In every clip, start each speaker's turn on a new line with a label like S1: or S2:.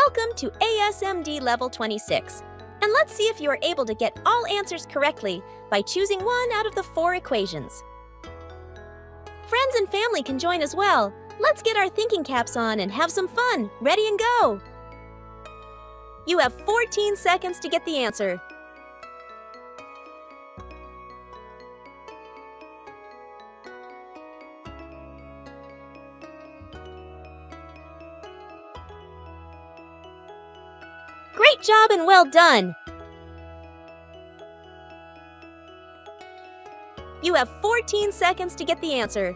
S1: Welcome to ASMD Level 26, and let's see if you are able to get all answers correctly by choosing one out of the 4 equations. Friends and family can join as well. Let's get our thinking caps on and have some fun. Ready and go! You have 14 seconds to get the answer. Great job and well done! You have 14 seconds to get the answer.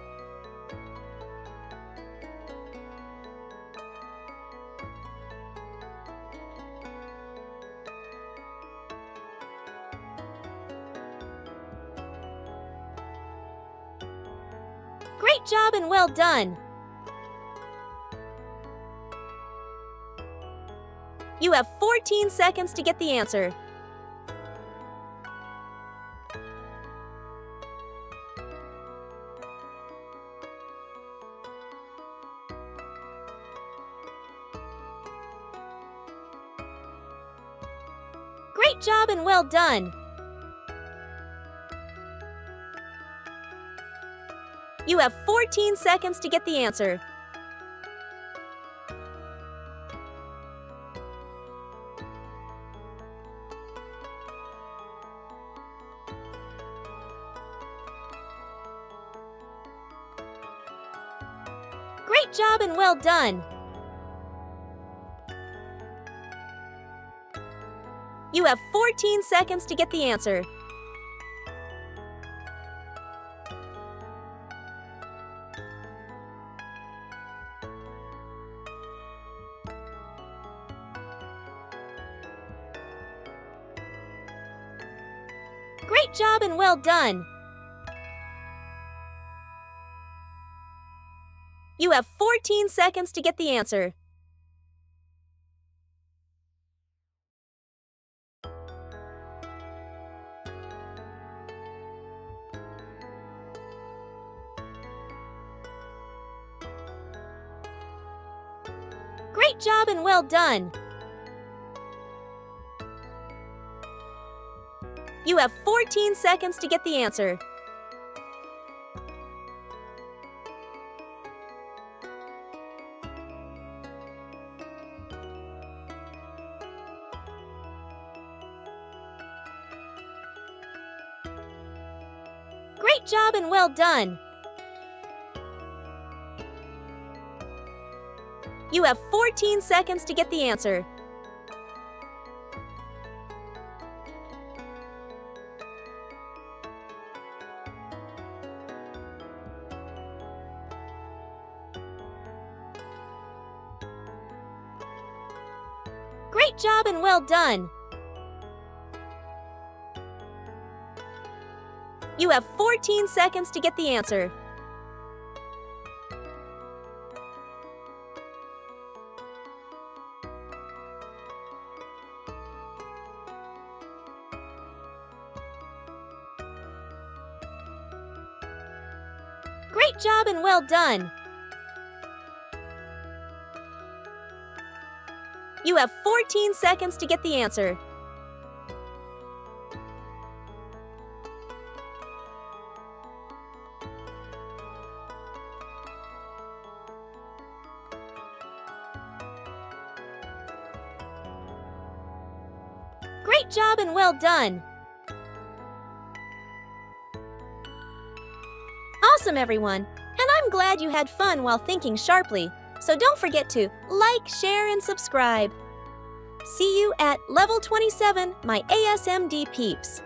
S1: Great job and well done! You have 14 seconds to get the answer. Great job and well done! You have 14 seconds to get the answer. Great job and well done! You have 14 seconds to get the answer. Great job and well done! You have 14 seconds to get the answer. Great job and well done! You have 14 seconds to get the answer. Great job and well done! You have 14 seconds to get the answer. Great job and well done! You have 14 seconds to get the answer. Great job and well done! You have 14 seconds to get the answer. Great job and well done! Awesome, everyone! And I'm glad you had fun while thinking sharply. So don't forget to like, share, and subscribe. See you at Level 27, my ASMD peeps.